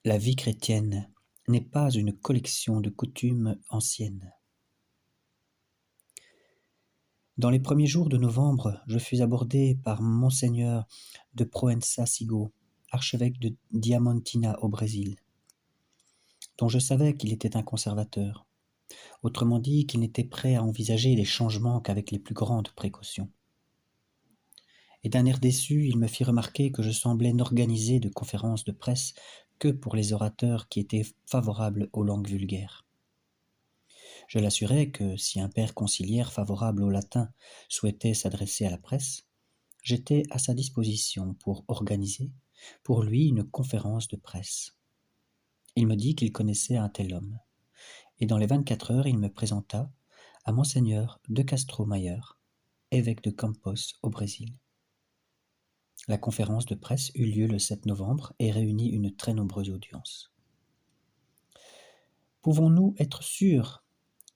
La vie chrétienne n'est pas une collection de coutumes anciennes. Dans les premiers jours de novembre, je fus abordé par Monseigneur de Proença Sigo, archevêque de Diamantina au Brésil, dont je savais qu'il était un conservateur, autrement dit qu'il n'était prêt à envisager les changements qu'avec les plus grandes précautions. Et d'un air déçu, il me fit remarquer que je semblais n'organiser de conférences de presse que pour les orateurs qui étaient favorables aux langues vulgaires. Je l'assurai que si un père conciliaire favorable au latin souhaitait s'adresser à la presse, j'étais à sa disposition pour organiser, pour lui, une conférence de presse. Il me dit qu'il connaissait un tel homme, et dans les 24 heures, il me présenta à Monseigneur de Castro-Mayer, évêque de Campos au Brésil. La conférence de presse eut lieu le 7 novembre et réunit une très nombreuse audience. « Pouvons-nous être sûrs,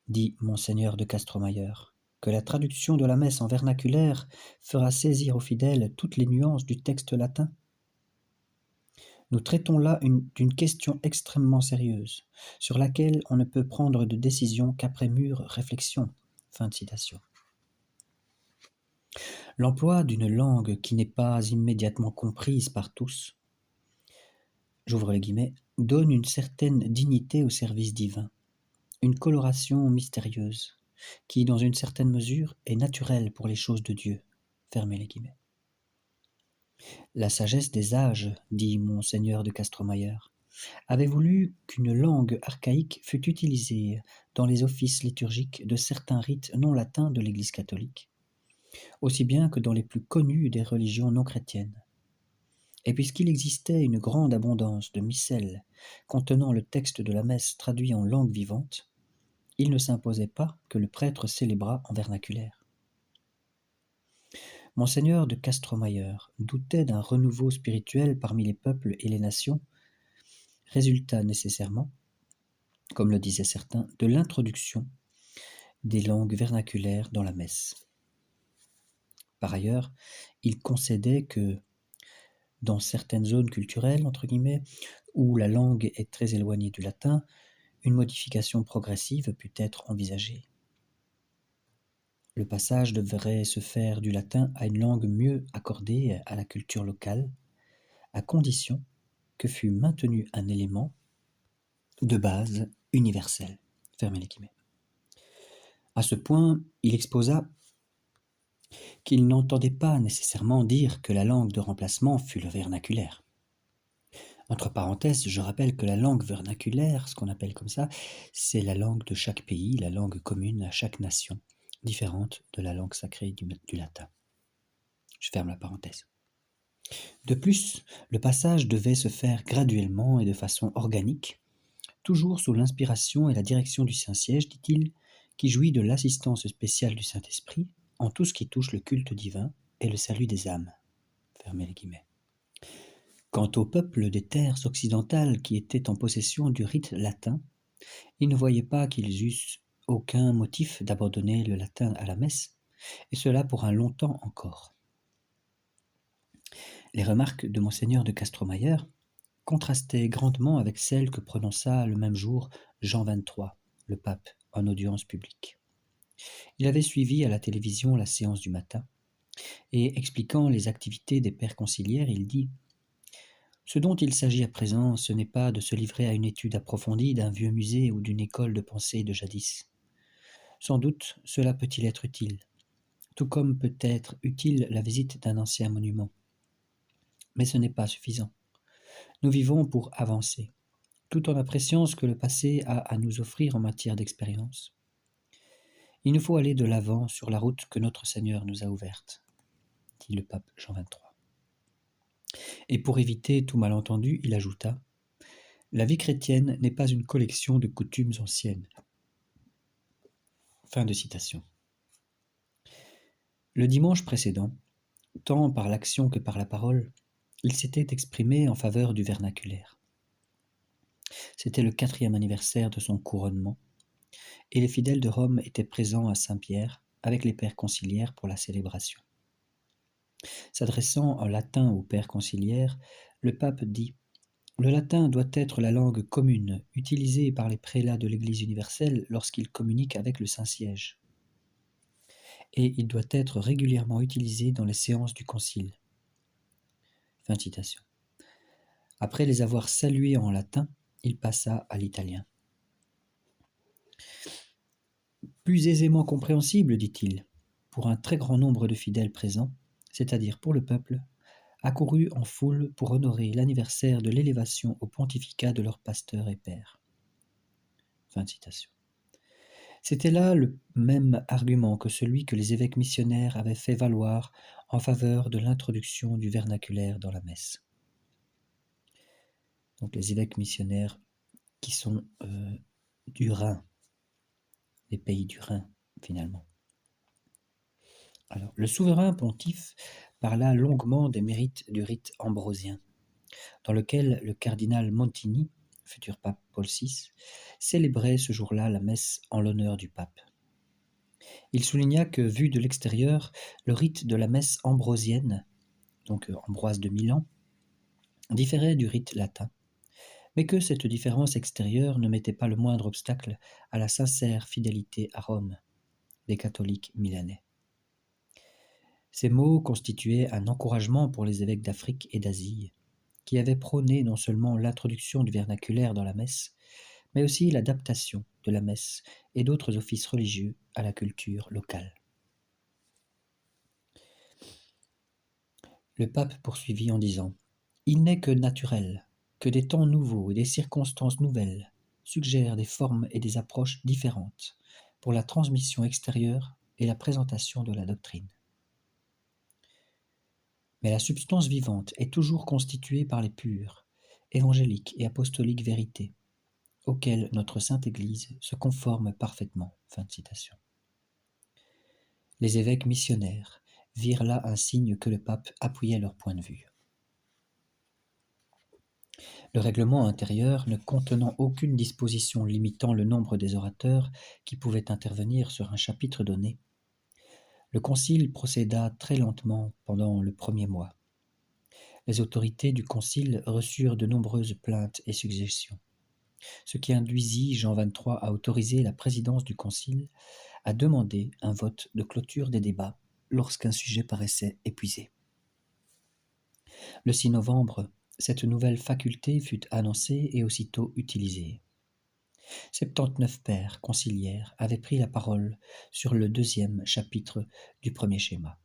dit Monseigneur de Castro-Mayer, que la traduction de la messe en vernaculaire fera saisir aux fidèles toutes les nuances du texte latin ? Nous traitons là d'une question extrêmement sérieuse, sur laquelle on ne peut prendre de décision qu'après mûre réflexion. » Fin de citation. L'emploi d'une langue qui n'est pas immédiatement comprise par tous, j'ouvre les guillemets, donne une certaine dignité au service divin, une coloration mystérieuse, qui, dans une certaine mesure, est naturelle pour les choses de Dieu. Fermez les guillemets. La sagesse des âges, dit Monseigneur de Castro-Mayer, avait voulu qu'une langue archaïque fût utilisée dans les offices liturgiques de certains rites non latins de l'Église catholique, aussi bien que dans les plus connus des religions non chrétiennes. Et puisqu'il existait une grande abondance de missels contenant le texte de la messe traduit en langue vivante, il ne s'imposait pas que le prêtre célébrât en vernaculaire. Monseigneur de Castro-Mayer doutait d'un renouveau spirituel parmi les peuples et les nations, résultat nécessairement, comme le disaient certains, de l'introduction des langues vernaculaires dans la messe. Par ailleurs, il concédait que, dans certaines zones culturelles, entre guillemets, où la langue est très éloignée du latin, une modification progressive put être envisagée. Le passage devrait se faire du latin à une langue mieux accordée à la culture locale, à condition que fût maintenu un élément de base universel. Fermez les guillemets. À ce point, il exposa qu'il n'entendait pas nécessairement dire que la langue de remplacement fût le vernaculaire. Entre parenthèses, je rappelle que la langue vernaculaire, ce qu'on appelle comme ça, c'est la langue de chaque pays, la langue commune à chaque nation, différente de la langue sacrée du latin. Je ferme la parenthèse. De plus, le passage devait se faire graduellement et de façon organique, toujours sous l'inspiration et la direction du Saint-Siège, dit-il, qui jouit de l'assistance spéciale du Saint-Esprit en tout ce qui touche le culte divin et le salut des âmes. Fermez les guillemets. Quant aux peuples des terres occidentales qui étaient en possession du rite latin, ils ne voyaient pas qu'ils eussent aucun motif d'abandonner le latin à la messe, et cela pour un long temps encore. Les remarques de Monseigneur de Castro-Mayer contrastaient grandement avec celles que prononça le même jour Jean XXIII, le pape, en audience publique. Il avait suivi à la télévision la séance du matin, et expliquant les activités des pères conciliaires, il dit « Ce dont il s'agit à présent, ce n'est pas de se livrer à une étude approfondie d'un vieux musée ou d'une école de pensée de jadis. Sans doute cela peut-il être utile, tout comme peut être utile la visite d'un ancien monument. Mais ce n'est pas suffisant. Nous vivons pour avancer, tout en appréciant ce que le passé a à nous offrir en matière d'expérience. Il nous faut aller de l'avant sur la route que notre Seigneur nous a ouverte, dit le pape Jean XXIII. Et pour éviter tout malentendu, il ajouta « La vie chrétienne n'est pas une collection de coutumes anciennes. » Fin de citation. Le dimanche précédent, tant par l'action que par la parole, il s'était exprimé en faveur du vernaculaire. C'était le 4e anniversaire de son couronnement, et les fidèles de Rome étaient présents à Saint-Pierre avec les pères conciliaires pour la célébration. S'adressant en latin aux pères conciliaires, le pape dit Le latin doit être la langue commune, utilisée par les prélats de l'Église universelle lorsqu'ils communiquent avec le Saint-Siège. Et il doit être régulièrement utilisé dans les séances du Concile. Fin de citation. Après les avoir salués en latin, il passa à l'italien. Plus aisément compréhensible, dit-il, pour un très grand nombre de fidèles présents, c'est-à-dire pour le peuple, accourus en foule pour honorer l'anniversaire de l'élévation au pontificat de leur pasteur et père. Fin de citation. C'était là le même argument que celui que les évêques missionnaires avaient fait valoir en faveur de l'introduction du vernaculaire dans la messe. Donc les évêques missionnaires qui sont du Rhin, des pays du Rhin finalement. Alors, le souverain pontife parla longuement des mérites du rite ambrosien, dans lequel le cardinal Montini, futur pape Paul VI, célébrait ce jour-là la messe en l'honneur du pape. Il souligna que, vu de l'extérieur, le rite de la messe ambrosienne, donc Ambroise de Milan, différait du rite latin, mais que cette différence extérieure ne mettait pas le moindre obstacle à la sincère fidélité à Rome des catholiques milanais. Ces mots constituaient un encouragement pour les évêques d'Afrique et d'Asie, qui avaient prôné non seulement l'introduction du vernaculaire dans la messe, mais aussi l'adaptation de la messe et d'autres offices religieux à la culture locale. Le pape poursuivit en disant : « Il n'est que naturel que des temps nouveaux et des circonstances nouvelles suggèrent des formes et des approches différentes pour la transmission extérieure et la présentation de la doctrine. Mais la substance vivante est toujours constituée par les pures, évangéliques et apostoliques vérités, auxquelles notre Sainte Église se conforme parfaitement. » Fin de citation. Les évêques missionnaires virent là un signe que le pape appuyait leur point de vue. Le règlement intérieur ne contenant aucune disposition limitant le nombre des orateurs qui pouvaient intervenir sur un chapitre donné, le concile procéda très lentement pendant le premier mois. Les autorités du concile reçurent de nombreuses plaintes et suggestions, ce qui induisit Jean XXIII à autoriser la présidence du concile à demander un vote de clôture des débats lorsqu'un sujet paraissait épuisé. Le 6 novembre, cette nouvelle faculté fut annoncée et aussitôt utilisée. 79 pères conciliaires avaient pris la parole sur le deuxième chapitre du premier schéma.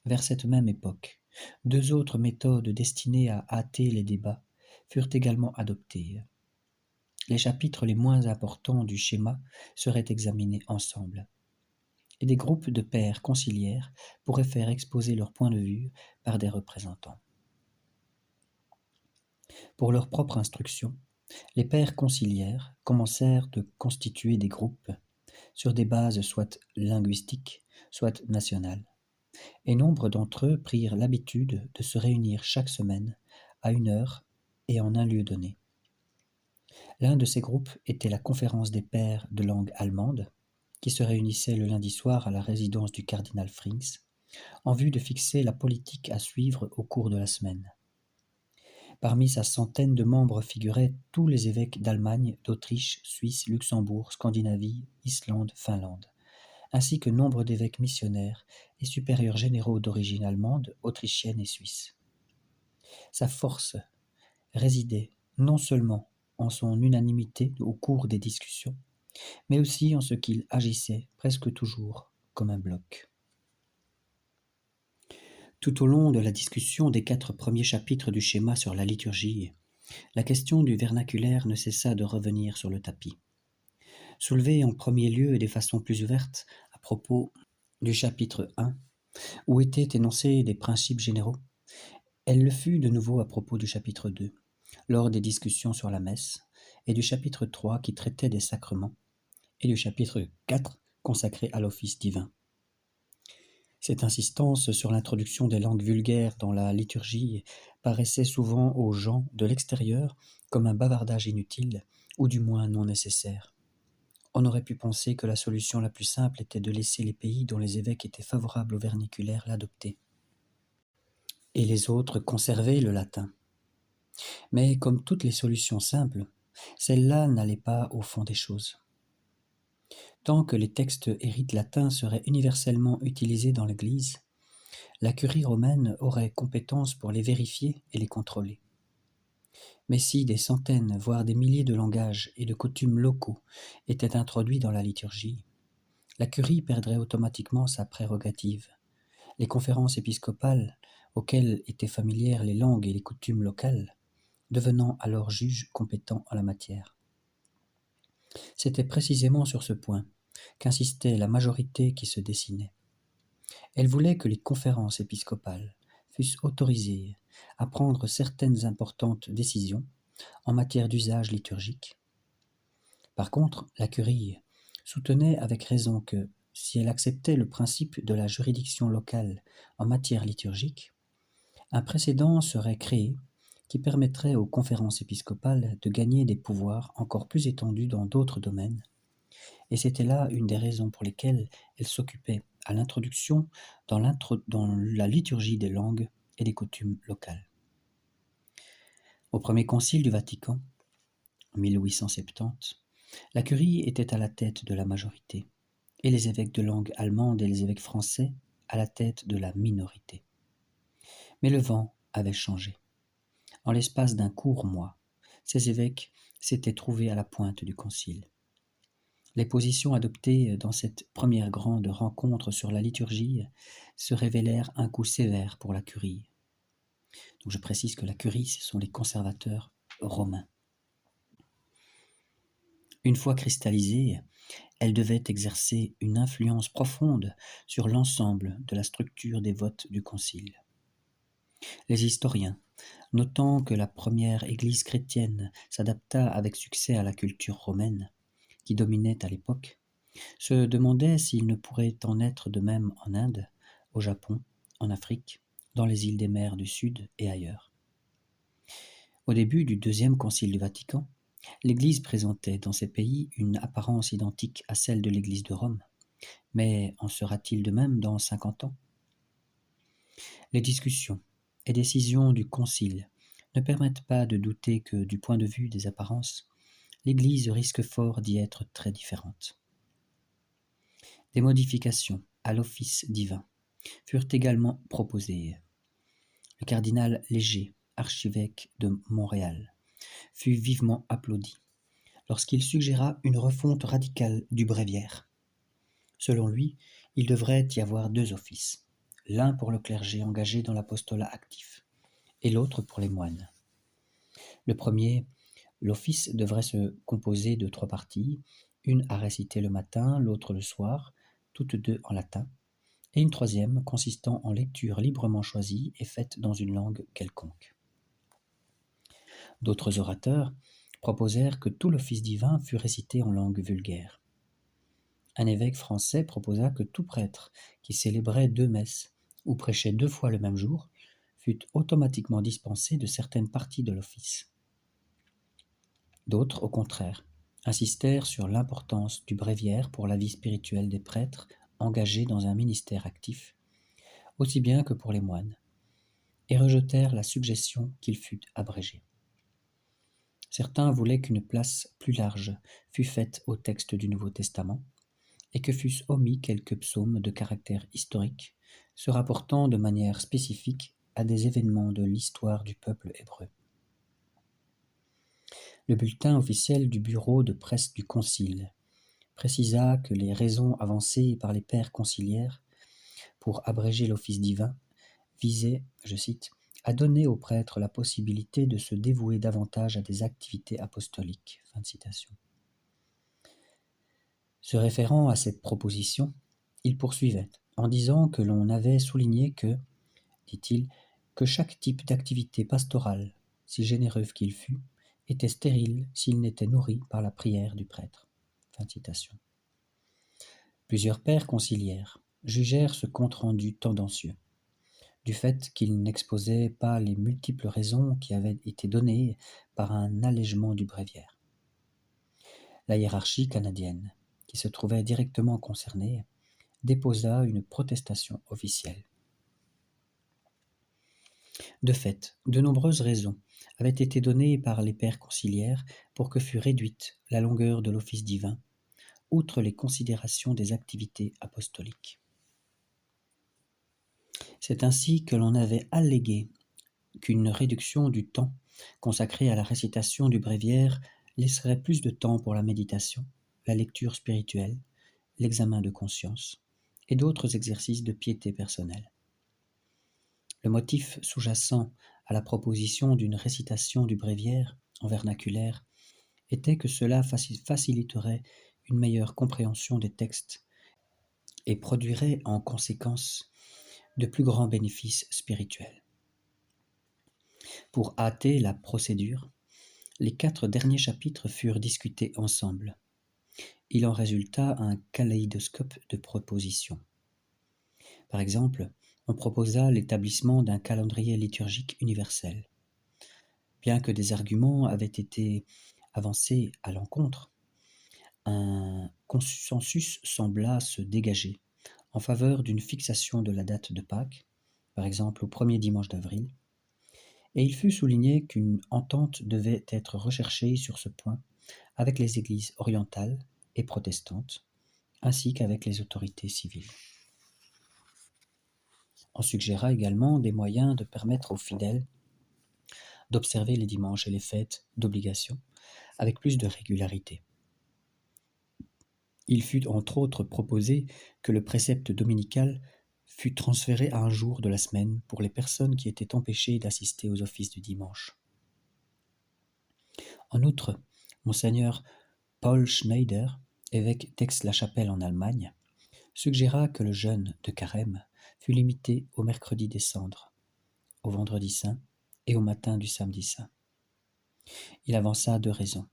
Vers cette même époque, 2 autres méthodes destinées à hâter les débats furent également adoptées. Les chapitres les moins importants du schéma seraient examinés ensemble, et des groupes de pères conciliaires pourraient faire exposer leur point de vue par des représentants. Pour leur propre instruction, les pères conciliaires commencèrent de constituer des groupes sur des bases soit linguistiques, soit nationales, et nombre d'entre eux prirent l'habitude de se réunir chaque semaine à une heure et en un lieu donné. L'un de ces groupes était la conférence des pères de langue allemande, qui se réunissait le lundi soir à la résidence du cardinal Frings, en vue de fixer la politique à suivre au cours de la semaine. Parmi sa centaine de membres figuraient tous les évêques d'Allemagne, d'Autriche, Suisse, Luxembourg, Scandinavie, Islande, Finlande, ainsi que nombre d'évêques missionnaires et supérieurs généraux d'origine allemande, autrichienne et suisse. Sa force résidait non seulement en son unanimité au cours des discussions, mais aussi en ce qu'il agissait presque toujours comme un bloc. Tout au long de la discussion des 4 premiers chapitres du schéma sur la liturgie, la question du vernaculaire ne cessa de revenir sur le tapis. Soulevée en premier lieu et de façon plus ouverte à propos du chapitre 1, où étaient énoncés des principes généraux, elle le fut de nouveau à propos du chapitre 2, lors des discussions sur la messe, et du chapitre 3 qui traitait des sacrements, et du chapitre 4 consacré à l'office divin. Cette insistance sur l'introduction des langues vulgaires dans la liturgie paraissait souvent aux gens de l'extérieur comme un bavardage inutile, ou du moins non nécessaire. On aurait pu penser que la solution la plus simple était de laisser les pays dont les évêques étaient favorables au vernaculaire l'adopter, et les autres conserver le latin. Mais comme toutes les solutions simples, celle-là n'allait pas au fond des choses. Tant que les textes et rites latins seraient universellement utilisés dans l'Église, la curie romaine aurait compétence pour les vérifier et les contrôler. Mais si des centaines, voire des milliers de langages et de coutumes locaux étaient introduits dans la liturgie, la curie perdrait automatiquement sa prérogative. Les conférences épiscopales, auxquelles étaient familières les langues et les coutumes locales, devenant alors juges compétents en la matière. C'était précisément sur ce point qu'insistait la majorité qui se dessinait. Elle voulait que les conférences épiscopales fussent autorisées à prendre certaines importantes décisions en matière d'usage liturgique. Par contre, la curie soutenait avec raison que, si elle acceptait le principe de la juridiction locale en matière liturgique, un précédent serait créé qui permettrait aux conférences épiscopales de gagner des pouvoirs encore plus étendus dans d'autres domaines, et c'était là une des raisons pour lesquelles elle s'occupait à l'introduction dans la liturgie des langues et des coutumes locales. Au premier concile du Vatican, en 1870, la curie était à la tête de la majorité, et les évêques de langue allemande et les évêques français à la tête de la minorité. Mais le vent avait changé. En l'espace d'un court mois, ces évêques s'étaient trouvés à la pointe du concile. Les positions adoptées dans cette première grande rencontre sur la liturgie se révélèrent un coup sévère pour la curie. Donc je précise que la curie, ce sont les conservateurs romains. Une fois cristallisée, elle devait exercer une influence profonde sur l'ensemble de la structure des votes du concile. Les historiens, notant que la première Église chrétienne s'adapta avec succès à la culture romaine, qui dominait à l'époque, se demandaient s'il ne pourrait en être de même en Inde, au Japon, en Afrique, dans les îles des mers du Sud et ailleurs. Au début du deuxième concile du Vatican, l'Église présentait dans ces pays une apparence identique à celle de l'Église de Rome, mais en sera-t-il de même dans 50 ans? Les discussions et décisions du concile ne permettent pas de douter que, du point de vue des apparences, l'Église risque fort d'y être très différente. Des modifications à l'office divin furent également proposées. Le cardinal Léger, archevêque de Montréal, fut vivement applaudi lorsqu'il suggéra une refonte radicale du bréviaire. Selon lui, il devrait y avoir 2 offices, l'un pour le clergé engagé dans l'apostolat actif et l'autre pour les moines. Le premier, l'office, devrait se composer de 3 parties, une à réciter le matin, l'autre le soir, toutes 2 en latin, et une troisième consistant en lecture librement choisie et faite dans une langue quelconque. D'autres orateurs proposèrent que tout l'office divin fût récité en langue vulgaire. Un évêque français proposa que tout prêtre qui célébrait 2 messes ou prêchait 2 fois le même jour fût automatiquement dispensé de certaines parties de l'office. D'autres, au contraire, insistèrent sur l'importance du bréviaire pour la vie spirituelle des prêtres engagés dans un ministère actif, aussi bien que pour les moines, et rejetèrent la suggestion qu'il fût abrégé. Certains voulaient qu'une place plus large fût faite au texte du Nouveau Testament, et que fussent omis quelques psaumes de caractère historique, se rapportant de manière spécifique à des événements de l'histoire du peuple hébreu. Le bulletin officiel du bureau de presse du Concile précisa que les raisons avancées par les pères conciliaires pour abréger l'office divin visaient, je cite, à donner aux prêtres la possibilité de se dévouer davantage à des activités apostoliques. Fin de citation. Se référant à cette proposition, il poursuivait en disant que l'on avait souligné que, dit-il, que chaque type d'activité pastorale, si généreux qu'il fût, était stérile s'il n'était nourri par la prière du prêtre. Fin de citation. Plusieurs pères conciliaires jugèrent ce compte-rendu tendancieux, du fait qu'il n'exposait pas les multiples raisons qui avaient été données par un allègement du bréviaire. La hiérarchie canadienne, qui se trouvait directement concernée, déposa une protestation officielle. De fait, de nombreuses raisons avaient été données par les pères conciliaires pour que fût réduite la longueur de l'office divin, outre les considérations des activités apostoliques. C'est ainsi que l'on avait allégué qu'une réduction du temps consacré à la récitation du bréviaire laisserait plus de temps pour la méditation, la lecture spirituelle, l'examen de conscience et d'autres exercices de piété personnelle. Le motif sous-jacent à la proposition d'une récitation du bréviaire en vernaculaire était que cela faciliterait une meilleure compréhension des textes et produirait en conséquence de plus grands bénéfices spirituels. Pour hâter la procédure, les 4 derniers chapitres furent discutés ensemble. Il en résulta un kaléidoscope de propositions. Par exemple, on proposa l'établissement d'un calendrier liturgique universel. Bien que des arguments avaient été avancés à l'encontre, un consensus sembla se dégager en faveur d'une fixation de la date de Pâques, par exemple au premier dimanche d'avril, et il fut souligné qu'une entente devait être recherchée sur ce point avec les églises orientales et protestantes, ainsi qu'avec les autorités civiles. On suggéra également des moyens de permettre aux fidèles d'observer les dimanches et les fêtes d'obligation avec plus de régularité. Il fut entre autres proposé que le précepte dominical fût transféré à un jour de la semaine pour les personnes qui étaient empêchées d'assister aux offices du dimanche. En outre, Monseigneur Paul Schneider, évêque d'Aix-la-Chapelle en Allemagne, suggéra que le jeûne de Carême fût limité au mercredi des Cendres, au vendredi saint et au matin du samedi saint. Il avança 2 raisons.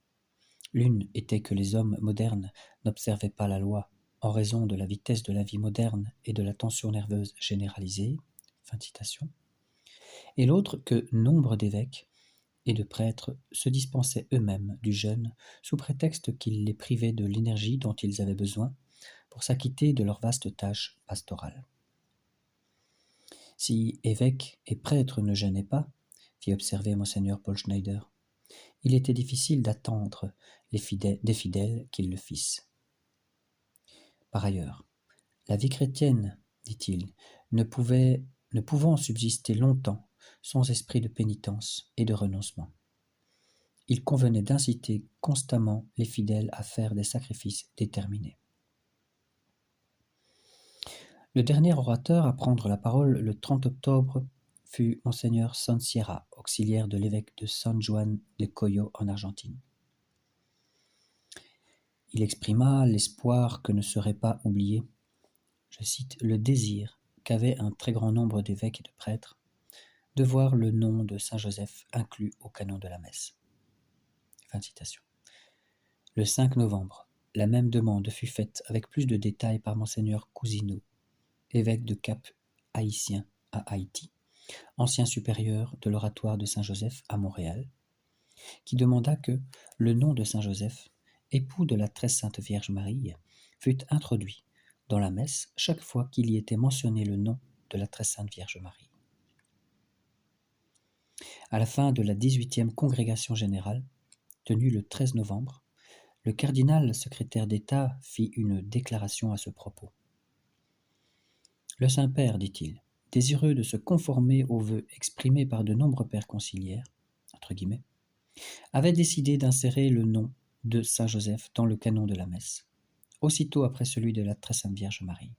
L'une était que les hommes modernes n'observaient pas la loi en raison de la vitesse de la vie moderne et de la tension nerveuse généralisée, fin de citation. Et l'autre que nombre d'évêques et de prêtres se dispensaient eux-mêmes du jeûne sous prétexte qu'il les privait de l'énergie dont ils avaient besoin pour s'acquitter de leur vaste tâche pastorale. Si évêques et prêtres ne jeûnaient pas, fit observer Monseigneur Paul Schneider, il était difficile d'attendre des fidèles qu'ils le fissent. Par ailleurs, la vie chrétienne, dit-il, ne pouvant subsister longtemps sans esprit de pénitence et de renoncement. Il convenait d'inciter constamment les fidèles à faire des sacrifices déterminés. Le dernier orateur à prendre la parole le 30 octobre fut Monseigneur San Sierra, auxiliaire de l'évêque de San Juan de Coyo en Argentine. Il exprima l'espoir que ne serait pas oublié, je cite, le désir qu'avait un très grand nombre d'évêques et de prêtres de voir le nom de Saint Joseph inclus au canon de la messe. Fin de citation. Le 5 novembre, la même demande fut faite avec plus de détails par Monseigneur Cousineau, évêque de Cap-Haïtien à Haïti, ancien supérieur de l'oratoire de Saint-Joseph à Montréal, qui demanda que le nom de Saint-Joseph, époux de la très sainte Vierge Marie, fût introduit dans la messe chaque fois qu'il y était mentionné le nom de la très sainte Vierge Marie. À la fin de la 18e congrégation générale, tenue le 13 novembre, le cardinal secrétaire d'État fit une déclaration à ce propos. Le Saint-Père, dit-il, désireux de se conformer aux vœux exprimés par de nombreux pères conciliaires, entre guillemets, avait décidé d'insérer le nom de Saint Joseph dans le canon de la messe, aussitôt après celui de la très sainte Vierge Marie.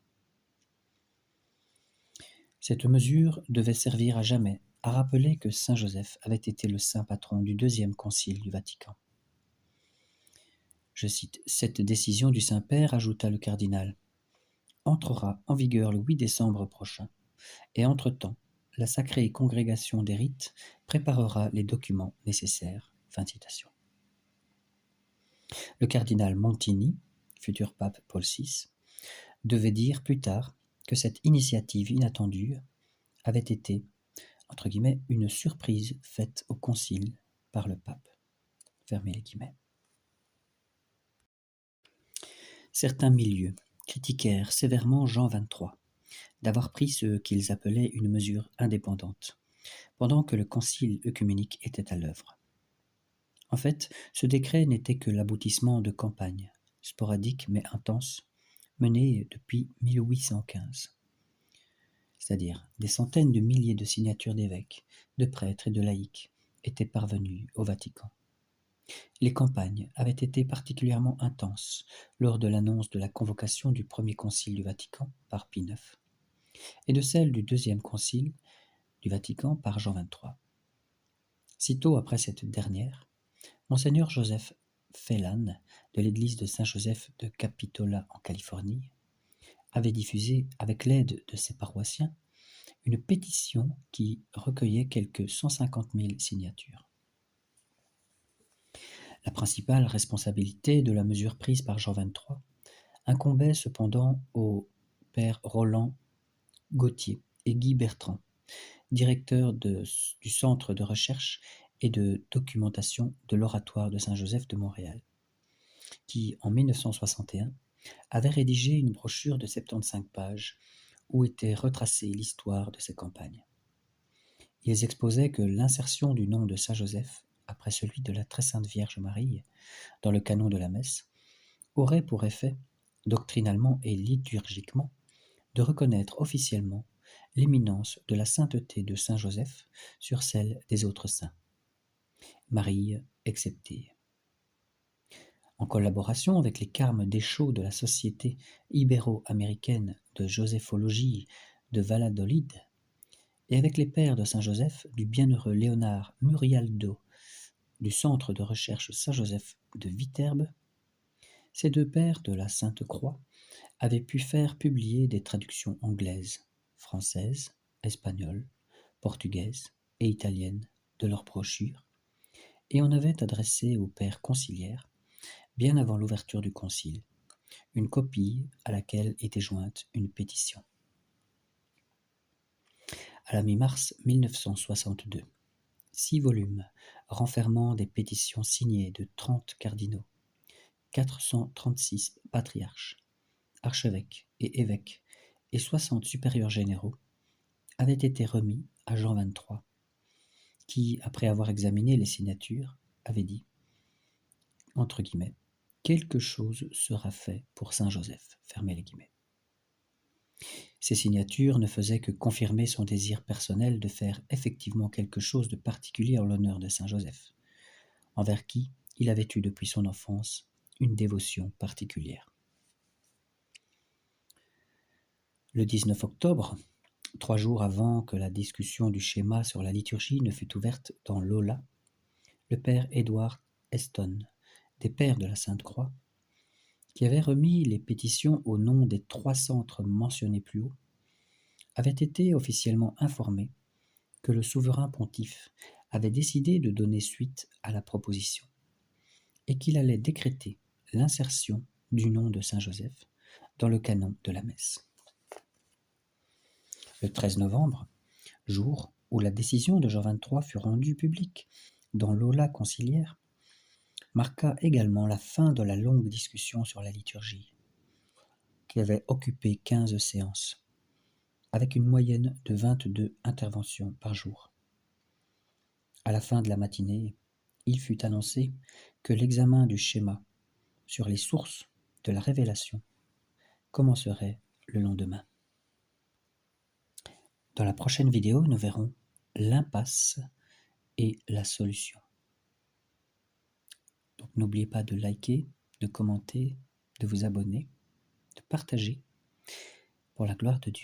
Cette mesure devait servir à jamais à rappeler que Saint Joseph avait été le saint patron du deuxième concile du Vatican. Je cite, « Cette décision du Saint-Père, ajouta le cardinal, entrera en vigueur le 8 décembre prochain, et entre-temps, la sacrée congrégation des rites préparera les documents nécessaires. » Fin de citation. Le cardinal Montini, futur pape Paul VI, devait dire plus tard que cette initiative inattendue avait été, entre guillemets, une surprise faite au concile par le pape. Fermez les guillemets. Certains milieux critiquèrent sévèrement Jean XXIII d'avoir pris ce qu'ils appelaient une mesure indépendante, pendant que le concile œcuménique était à l'œuvre. En fait, ce décret n'était que l'aboutissement de campagnes, sporadiques mais intenses, menées depuis 1815. C'est-à-dire des centaines de milliers de signatures d'évêques, de prêtres et de laïcs étaient parvenues au Vatican. Les campagnes avaient été particulièrement intenses lors de l'annonce de la convocation du premier concile du Vatican par Pie IX et de celle du deuxième concile du Vatican par Jean XXIII. Sitôt après cette dernière, Monseigneur Joseph Phelan de l'église de Saint-Joseph de Capitola en Californie avait diffusé, avec l'aide de ses paroissiens, une pétition qui recueillait quelques 150 000 signatures. La principale responsabilité de la mesure prise par Jean XXIII incombait cependant aux pères Roland Gauthier et Guy Bertrand, directeurs du Centre de recherche et de documentation de l'Oratoire de Saint-Joseph de Montréal, qui, en 1961, avaient rédigé une brochure de 75 pages où était retracée l'histoire de ces campagnes. Ils exposaient que l'insertion du nom de Saint-Joseph, après celui de la Très Sainte Vierge Marie, dans le canon de la messe, aurait pour effet, doctrinalement et liturgiquement, de reconnaître officiellement l'éminence de la sainteté de Saint Joseph sur celle des autres saints, Marie exceptée. En collaboration avec les carmes d'échos de la Société ibéro-américaine de joséphologie de Valladolid et avec les pères de Saint Joseph du bienheureux Léonard Murialdo du Centre de recherche Saint-Joseph de Viterbe, ces deux pères de la Sainte Croix avaient pu faire publier des traductions anglaises, françaises, espagnoles, portugaises et italiennes de leurs brochures, et en avaient adressé aux pères conciliaires, bien avant l'ouverture du concile, une copie à laquelle était jointe une pétition. À la mi-mars 1962, 6 volumes renfermant des pétitions signées de 30 cardinaux, 436 patriarches, archevêques et évêques et 60 supérieurs généraux avaient été remis à Jean XXIII, qui, après avoir examiné les signatures, avait dit, entre guillemets, « Quelque chose sera fait pour Saint Joseph », fermez les guillemets. Ces signatures ne faisaient que confirmer son désir personnel de faire effectivement quelque chose de particulier en l'honneur de Saint Joseph, envers qui il avait eu depuis son enfance une dévotion particulière. Le 19 octobre, 3 jours avant que la discussion du schéma sur la liturgie ne fût ouverte dans l'Aula, le père Edward Eston, des pères de la Sainte-Croix, qui avait remis les pétitions au nom des 3 centres mentionnés plus haut, avait été officiellement informé que le souverain pontife avait décidé de donner suite à la proposition et qu'il allait décréter l'insertion du nom de Saint Joseph dans le canon de la messe. Le 13 novembre, jour où la décision de Jean XXIII fut rendue publique dans l'Aula conciliaire, marqua également la fin de la longue discussion sur la liturgie, qui avait occupé 15 séances, avec une moyenne de 22 interventions par jour. À la fin de la matinée, il fut annoncé que l'examen du schéma sur les sources de la révélation commencerait le lendemain. Dans la prochaine vidéo, nous verrons l'impasse et la solution. Donc n'oubliez pas de liker, de commenter, de vous abonner, de partager pour la gloire de Dieu.